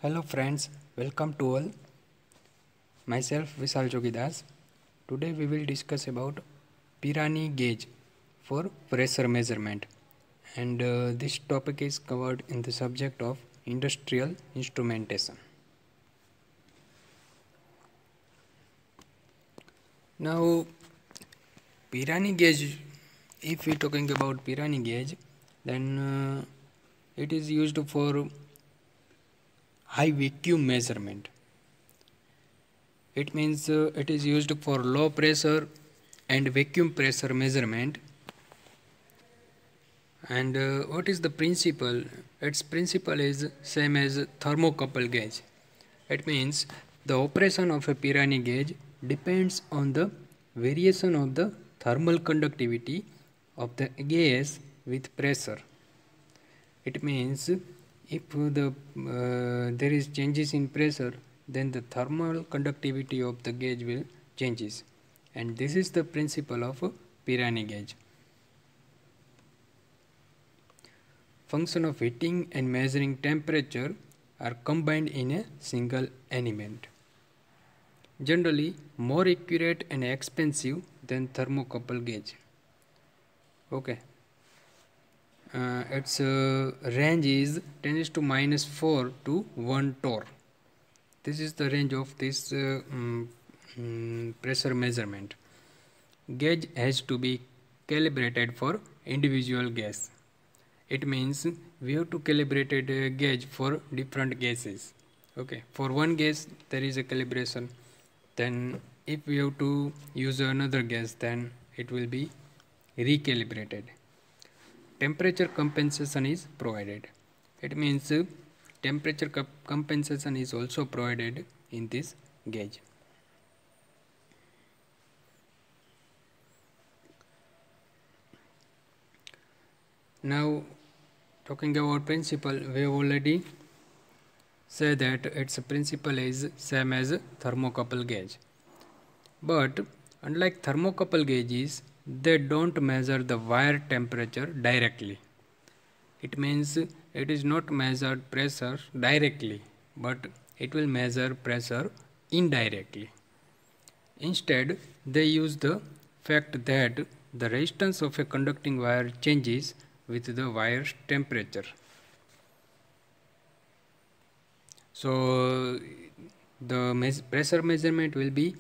Hello friends, welcome to all. Myself Vishal Jogidas. Today we will discuss about Pirani gauge for pressure measurement, and this topic is covered in the subject of industrial instrumentation. Now, Pirani gauge, if we are talking about Pirani gauge, then it is used for high vacuum measurement. It means it is used for low pressure and vacuum pressure measurement. And what is the principle? Its principle is same as thermocouple gauge. It means the operation of a Pirani gauge depends on the variation of the thermal conductivity of the gas with pressure. It means if there is changes in pressure, then the thermal conductivity of the gauge will changes, and this is the principle of Pirani gauge. Function of heating and measuring temperature are combined in a single element. Generally more accurate and expensive than thermocouple gauge. Okay. Its range is 10⁻⁴ to 1 torr. This is the range of this pressure measurement. Gauge has to be calibrated for individual gas. It means we have to calibrate a gauge for different gases. Okay, for one gas there is a calibration. Then if we have to use another gas, then it will be recalibrated. Temperature compensation is provided. It means temperature compensation is also provided in this gauge. Now, talking about principle, we have already said that its principle is same as thermocouple gauge. But unlike thermocouple gauges, they don't measure the wire temperature directly. It means it is not measured pressure directly, but it will measure pressure indirectly. Instead, they use the fact that the resistance of a conducting wire changes with the wire's temperature. So, the pressure measurement will be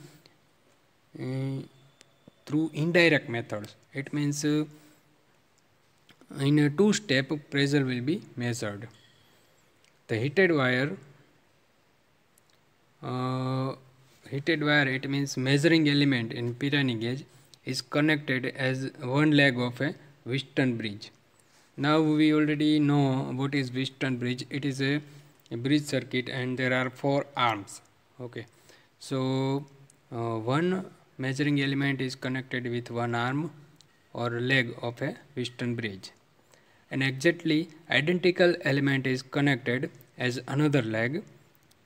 through indirect methods. It means in a two-step pressure will be measured. The heated wire, it means measuring element in Pirani gauge is connected as one leg of a Wheatstone bridge. Now we already know what is Wheatstone bridge. It is a bridge circuit and there are 4 arms. Okay, so one measuring element is connected with one arm or leg of a Wheatstone bridge. An exactly identical element is connected as another leg,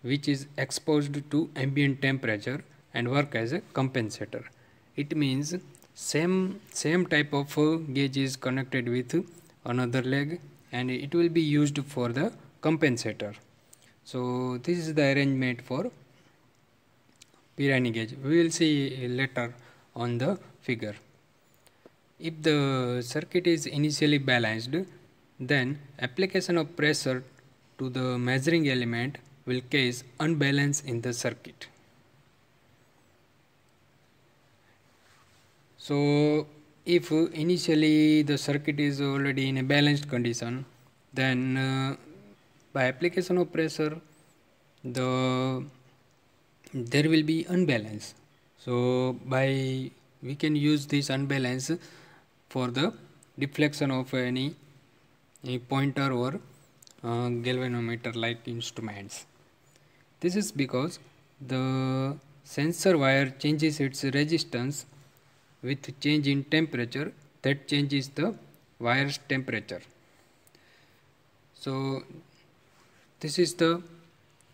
which is exposed to ambient temperature and work as a compensator. It means same type of gauge is connected with another leg and it will be used for the compensator. So this is the arrangement for Pirani gauge. We will see later on the figure. If the circuit is initially balanced, then application of pressure to the measuring element will cause unbalance in the circuit. So if initially the circuit is already in a balanced condition, then by application of pressure there will be unbalance. So we can use this unbalance for the deflection of any pointer or galvanometer like instruments. This is because the sensor wire changes its resistance with change in temperature, that changes the wire's temperature. So this is the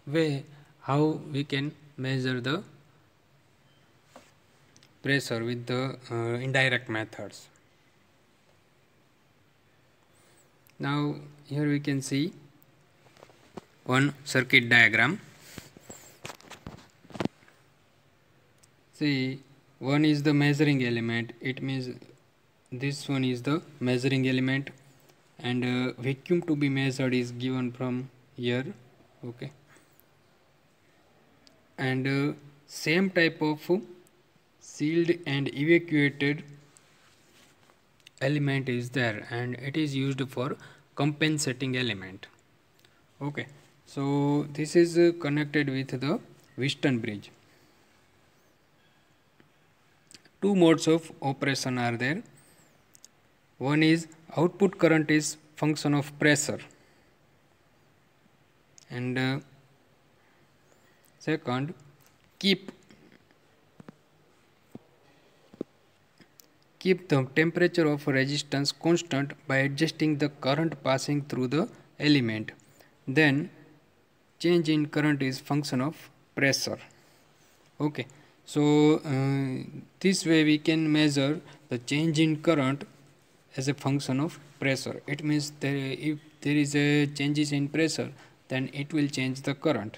way how we can measure the pressure with the indirect methods. Now here we can see one circuit diagram. See, one is the measuring element. It means this one is the measuring element, and vacuum to be measured is given from here. Okay, and same type of sealed and evacuated element is there, and it is used for compensating element. Okay, so this is connected with the Wheatstone bridge. Two modes of operation are there. One is output current is function of pressure, and second, keep the temperature of resistance constant by adjusting the current passing through the element. Then change in current is function of pressure. Okay, so this way we can measure the change in current as a function of pressure. It means if there is a changes in pressure, then it will change the current,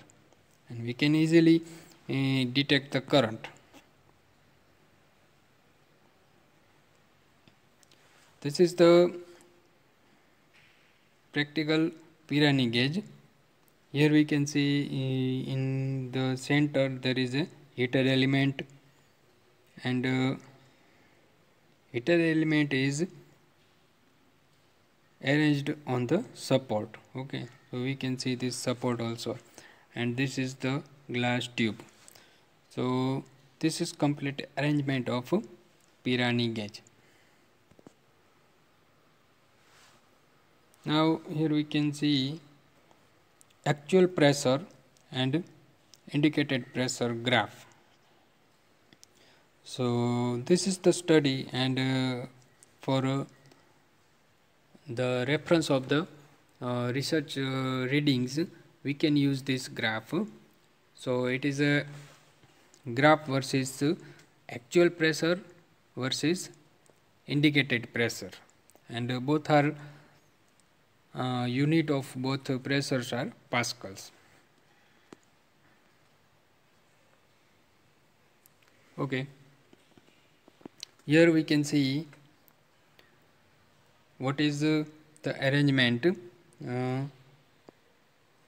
and we can easily detect the current. This is the practical Pirani gauge. Here we can see in the center there is a heater element, and heater element is arranged on the support. Okay, so we can see this support also, and this is the glass tube. So this is complete arrangement of Pirani gauge. Now here we can see actual pressure and indicated pressure graph. So this is the study, and for the reference of the research readings, we can use this graph. So it is a graph versus actual pressure versus indicated pressure, and both are unit of both pressures are pascals. Okay, here we can see what is the arrangement.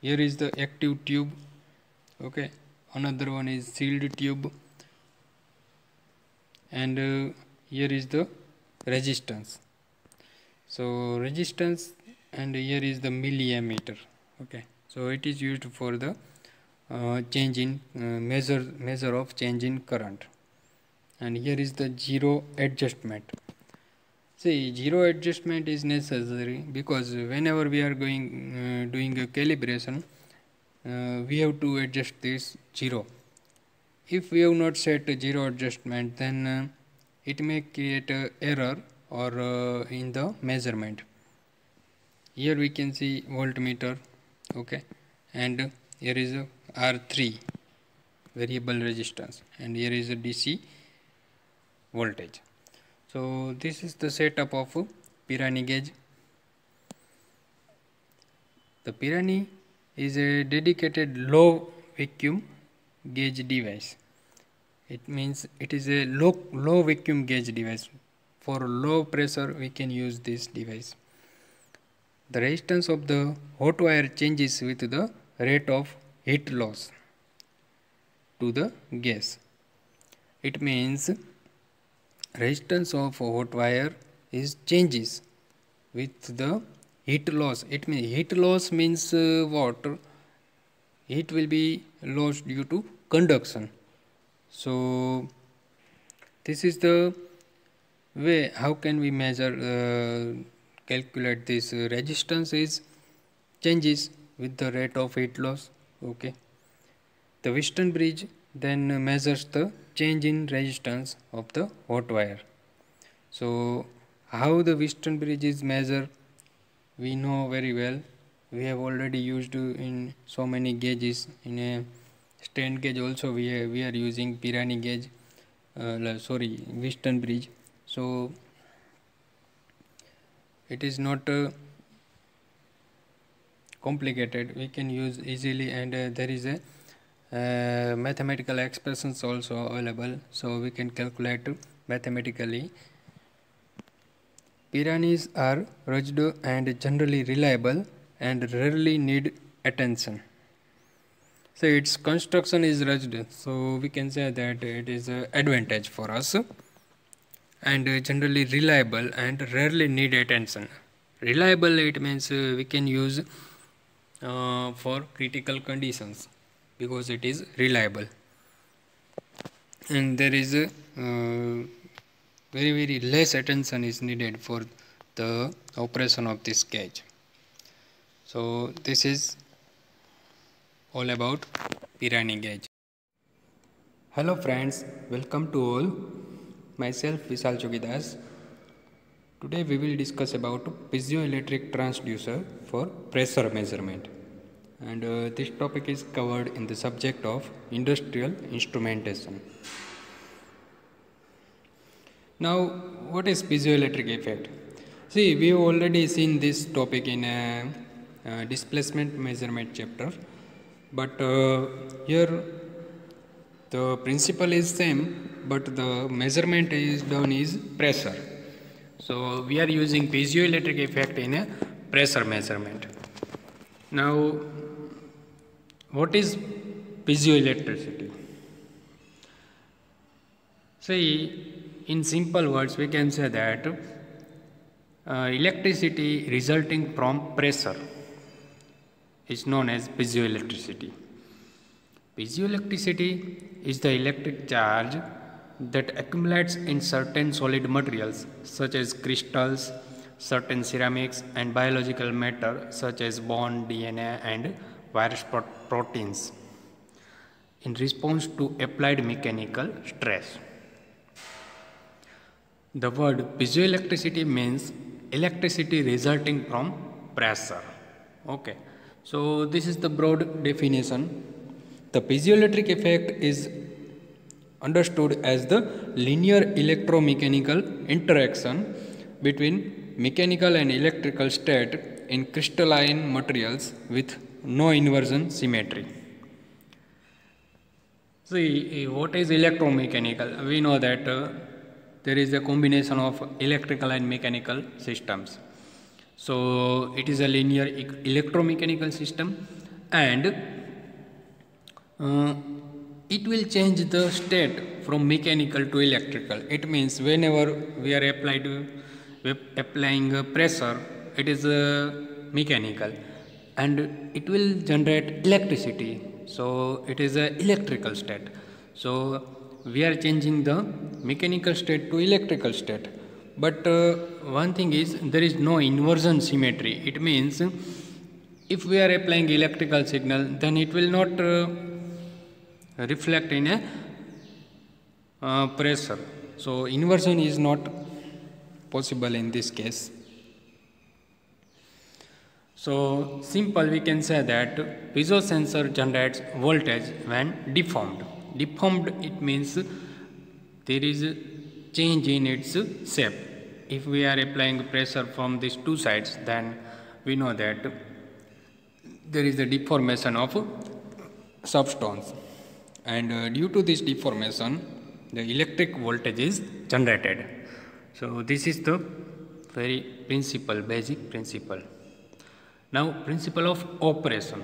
Here is the active tube. Okay, another one is sealed tube, and here is the resistance. So resistance, and here is the milliammeter. Okay, so it is used for the change in measure of change in current, and here is the zero adjustment. See, zero adjustment is necessary because whenever we are going doing a calibration, we have to adjust this zero. If we have not set zero adjustment, then it may create a error or in the measurement. Here we can see voltmeter. Okay, and here is a R3 variable resistance, and here is a DC voltage. So this is the setup of Pirani gauge. The Pirani is a dedicated low vacuum gauge device. It means it is a low vacuum gauge device. For low pressure we can use this device. The resistance of the hot wire changes with the rate of heat loss to the gas. It means resistance of hot wire is changes with the heat loss. It means heat loss means what? Heat will be lost due to conduction. So this is the way how can we measure calculate this resistance is changes with the rate of heat loss. Okay, the Wheatstone bridge then measures the change in resistance of the hot wire. So how the Wheatstone bridge is measured, we know very well. We have already used in so many gauges. In a strain gauge also we are using Pirani gauge, Wheatstone bridge. So it is not complicated, we can use easily, and there is a mathematical expressions also available, so we can calculate mathematically. Pyrenees are rugged and generally reliable and rarely need attention. So its construction is rugged, so we can say that it is an advantage for us, and generally reliable and rarely need attention. Reliable, it means we can use for critical conditions because it is reliable, and there is very less attention is needed for the operation of this gauge. So this is all about Pirani gauge. Hello friends, welcome to all. Myself Vishal Chogidas. Today we will discuss about piezoelectric transducer for pressure measurement, and this topic is covered in the subject of industrial instrumentation. Now, what is piezoelectric effect? See, we have already seen this topic in a displacement measurement chapter, but here the principle is same, but the measurement is done is pressure. So we are using piezoelectric effect in a pressure measurement. Now, what is piezoelectricity? See, in simple words, we can say that electricity resulting from pressure is known as piezoelectricity. Piezoelectricity is the electric charge that accumulates in certain solid materials such as crystals, certain ceramics, and biological matter such as bone, DNA, and virus proteins in response to applied mechanical stress. The word piezoelectricity means electricity resulting from pressure. Okay, so this is the broad definition. The piezoelectric effect is understood as the linear electromechanical interaction between mechanical and electrical state in crystalline materials with no inversion symmetry. See, what is electromechanical? We know that there is a combination of electrical and mechanical systems. So it is a linear electromechanical system, and it will change the state from mechanical to electrical. It means whenever we are applying pressure, it is mechanical, and it will generate electricity. So it is a electrical state. So we are changing the mechanical state to electrical state. But one thing is, there is no inversion symmetry. It means if we are applying electrical signal, then it will not reflect in a pressure. So inversion is not possible in this case. So simple, we can say that piezo sensor generates voltage when deformed. Deformed, it means there is a change in its shape. If we are applying pressure from these two sides, then we know that there is a deformation of substance, and due to this deformation, the electric voltage is generated. So this is the very principle, basic principle. Now, principle of operation.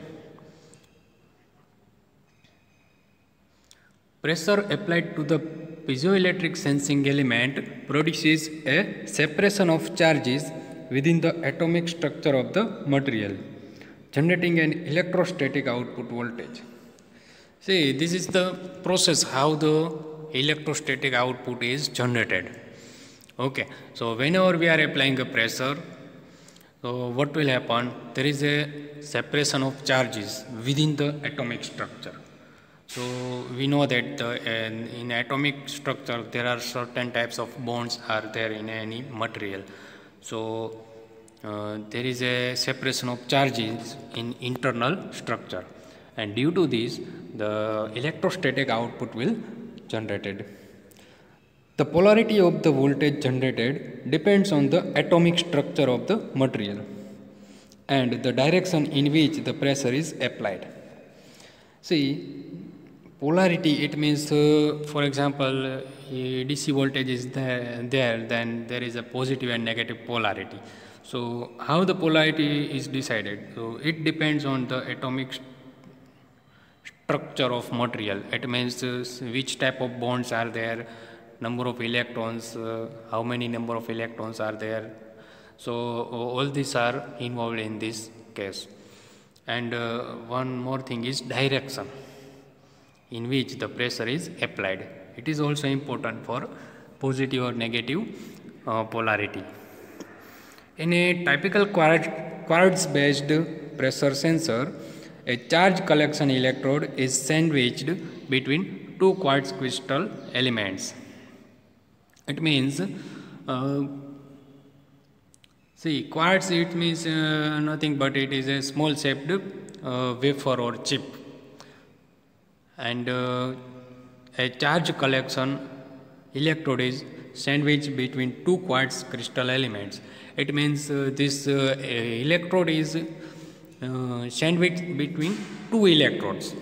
Pressure applied to the piezoelectric sensing element produces a separation of charges within the atomic structure of the material, generating an electrostatic output voltage. See, this is the process how the electrostatic output is generated. Okay, so whenever we are applying a pressure, so what will happen? There is a separation of charges within the atomic structure. So we know that in atomic structure there are certain types of bonds are there in any material. So there is a separation of charges in internal structure, and due to this the electrostatic output will generated. The polarity of the voltage generated depends on the atomic structure of the material. and the direction in which the pressure is applied. See, polarity, it means, for example, DC voltage is there, then there is a positive and negative polarity. So, how the polarity is decided? So, it depends on the atomic structure of material. It means which type of bonds are there, number of electrons, how many number of electrons are there. So all these are involved in this case. And one more thing is direction in which the pressure is applied. It is also important for positive or negative polarity. In a typical quartz based pressure sensor, a charge collection electrode is sandwiched between two quartz crystal elements. It means, see, quartz, it means nothing but it is a small shaped wafer or chip, and a charge collection electrode is sandwiched between two quartz crystal elements. It means this electrode is sandwiched between two electrodes,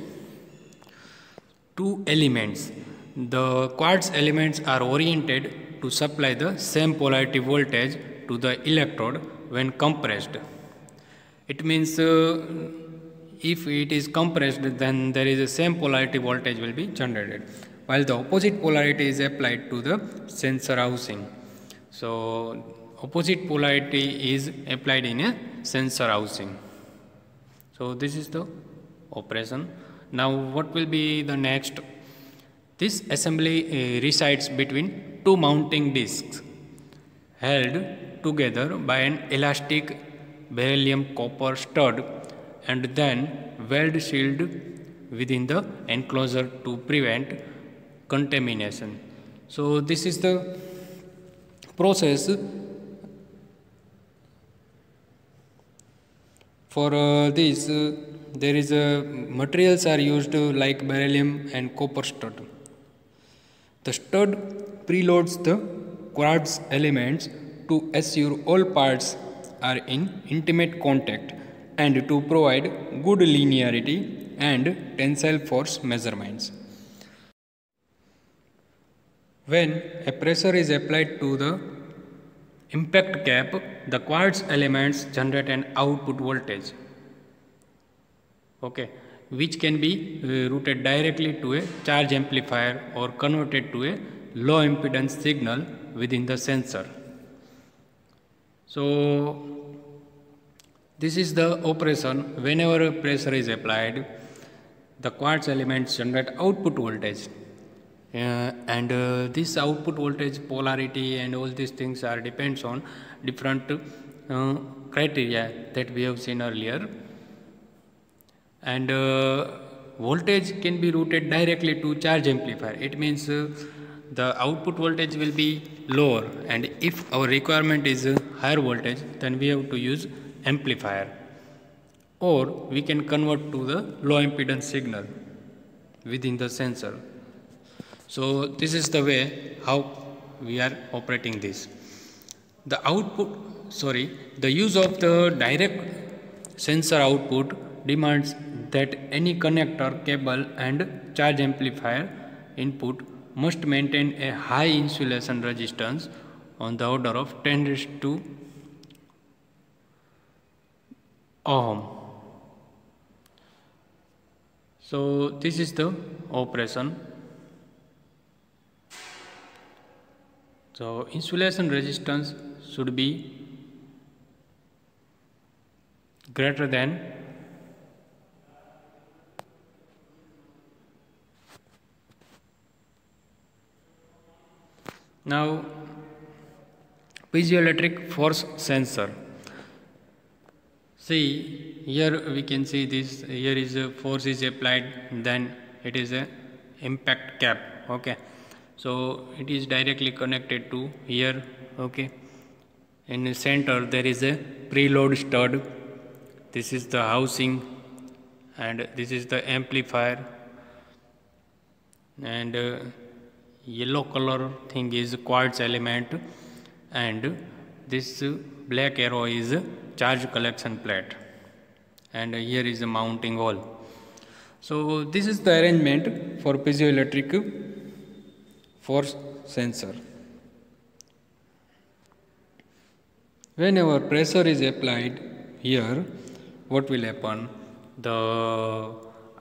two elements. The quartz elements are oriented to supply the same polarity voltage to the electrode when compressed. It means if it is compressed, then there is the same polarity voltage will be generated, while the opposite polarity is applied to the sensor housing. So opposite polarity is applied in a sensor housing. So this is the operation. Now what will be the next? This assembly resides between two mounting discs held together by an elastic beryllium copper stud and then weld sealed within the enclosure to prevent contamination. So this is the process. For this, there is materials are used like beryllium and copper stud. The stud preloads the quartz elements to assure all parts are in intimate contact and to provide good linearity and tensile force measurements. When a pressure is applied to the impact cap, the quartz elements generate an output voltage, okay, which can be routed directly to a charge amplifier or converted to a low impedance signal within the sensor. So this is the operation. Whenever pressure is applied, the quartz elements generate output voltage. And this output voltage polarity and all these things are depends on different criteria that we have seen earlier, and voltage can be routed directly to charge amplifier. It means the output voltage will be lower, and if our requirement is higher voltage, then we have to use amplifier, or we can convert to the low impedance signal within the sensor. So this is the way how we are operating this. The use of the direct sensor output demands that any connector, cable and charge amplifier input must maintain a high insulation resistance on the order of 10⁻⁴ ohm. So this is the operation. So insulation resistance should be greater than now piezoelectric force sensor. See, here we can see this. Here is a force is applied, then it is a impact cap. Okay. So it is directly connected to here, okay. In the center there is a preload stud. This is the housing, and this is the amplifier, and yellow color thing is quartz element, and this black arrow is charge collection plate, and here is a mounting hole. So this is the arrangement for piezoelectric force sensor. Whenever pressure is applied here, what will happen? The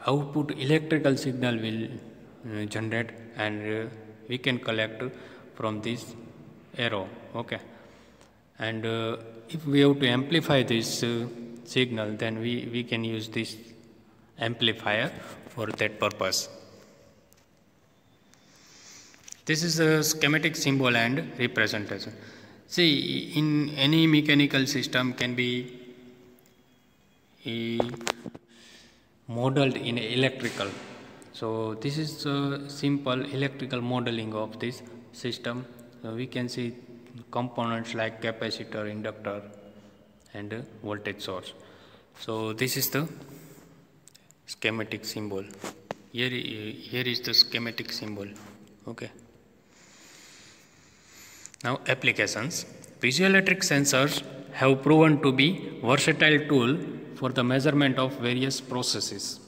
output electrical signal will generate, and we can collect from this arrow. Okay, and if we have to amplify this signal, then we can use this amplifier for that purpose. This is a schematic symbol and representation. See, in any mechanical system can be modeled in electrical. So this is a simple electrical modeling of this system. We can see components like capacitor, inductor, and voltage source. So this is the schematic symbol. Here is the schematic symbol. Okay. Now applications. Piezoelectric sensors have proven to be versatile tool for the measurement of various processes.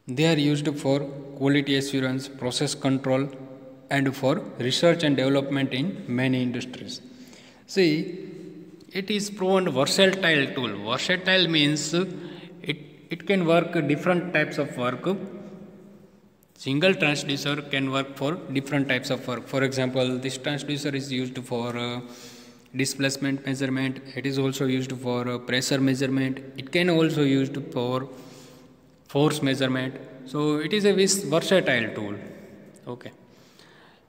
They are used for quality assurance, process control, and for research and development in many industries. See, it is proven versatile tool. Versatile means it can work different types of work. Single transducer can work for different types of work. For example, this transducer is used for displacement measurement. It is also used for pressure measurement. It can also used for force measurement. So it is a versatile tool. Okay.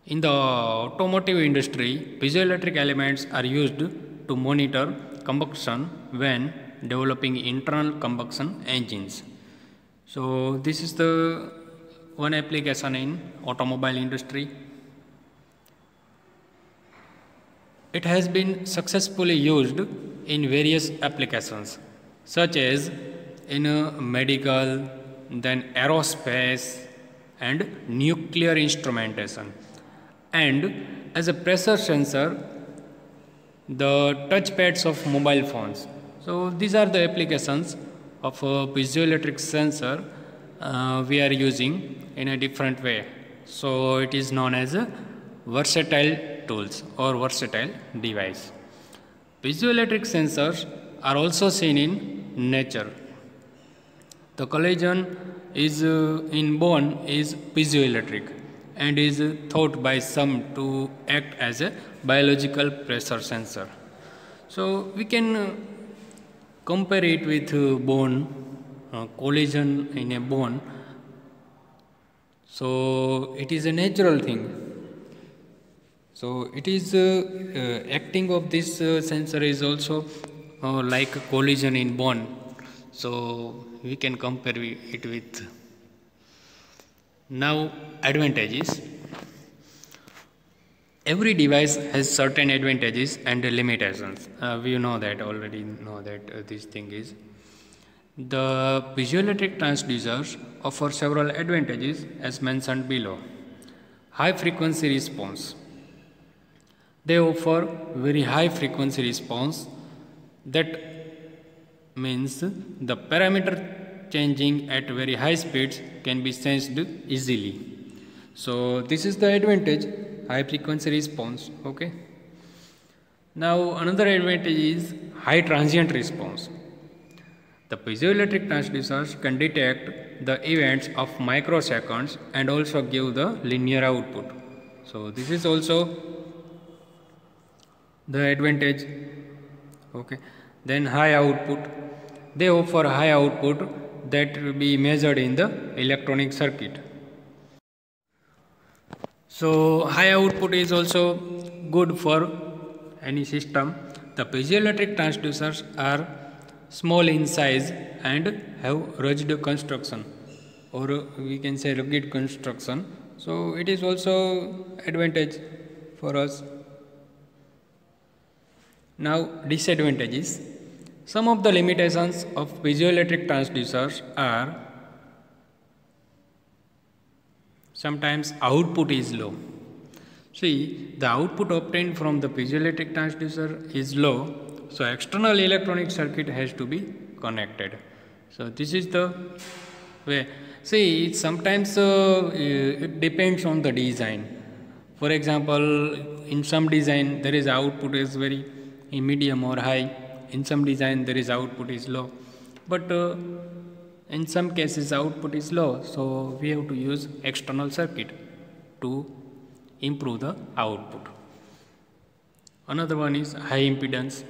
In the automotive industry, piezoelectric elements are used to monitor combustion when developing internal combustion engines. So this is the one application in automobile industry. It has been successfully used in various applications such as in medical, then aerospace and nuclear instrumentation, and as a pressure sensor, the touchpads of mobile phones. So these are the applications of a piezoelectric sensor we are using in a different way. So it is known as a versatile tools or versatile device. Piezoelectric sensors are also seen in nature. The collision is in bone is piezoelectric and is thought by some to act as a biological pressure sensor. So we can compare it with bone, collision in a bone. So it is a natural thing. So it is acting of this sensor is also like a collision in bone. So we can compare it with. Now advantages. Every device has certain advantages and limitations. We know that already know that this thing is. The piezoelectric transducers offer several advantages as mentioned below. High frequency response. They offer very high frequency response. That means the parameter changing at very high speeds can be sensed easily. So this is the advantage, high frequency response. Okay. Now another advantage is high transient response. The piezoelectric transducers can detect the events of microseconds and also give the linear output. So this is also the advantage. Okay. Then high output. They offer high output that will be measured in the electronic circuit. So high output is also good for any system. The piezoelectric transducers are small in size and have rugged construction, or we can say rugged construction. So it is also advantage for us. Now disadvantages. Some of the limitations of piezoelectric transducers are sometimes output is low. See, the output obtained from the piezoelectric transducer is low, so external electronic circuit has to be connected. So this is the way. See, sometimes it depends on the design. For example, in some design there is output is very medium or high. In some design there is output is low. But in some cases output is low, so we have to use external circuit to improve the output. Another one is high impedance.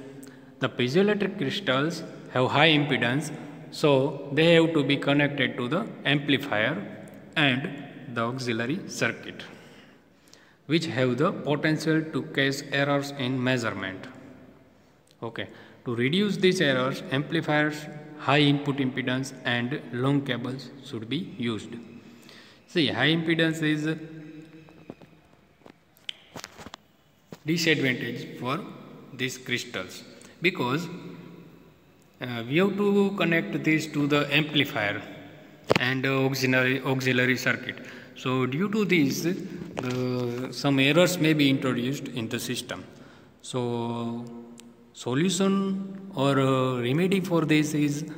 The piezoelectric crystals have high impedance, so they have to be connected to the amplifier and the auxiliary circuit, which have the potential to cause errors in measurement. Okay, to reduce these errors, amplifiers, high input impedance and long cables should be used. See, high impedance is disadvantage for these crystals because we have to connect this to the amplifier and auxiliary circuit. So due to this, some errors may be introduced in the system. So solution or remedy for this is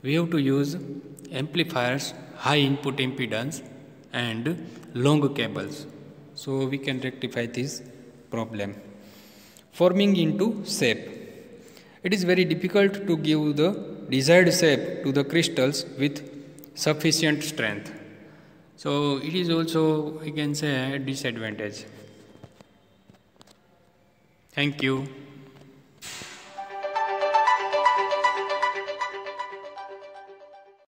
we have to use amplifiers, high input impedance and long cables. So we can rectify this problem. Forming into shape. It is very difficult to give the desired shape to the crystals with sufficient strength. So it is also, we can say, a disadvantage. Thank you.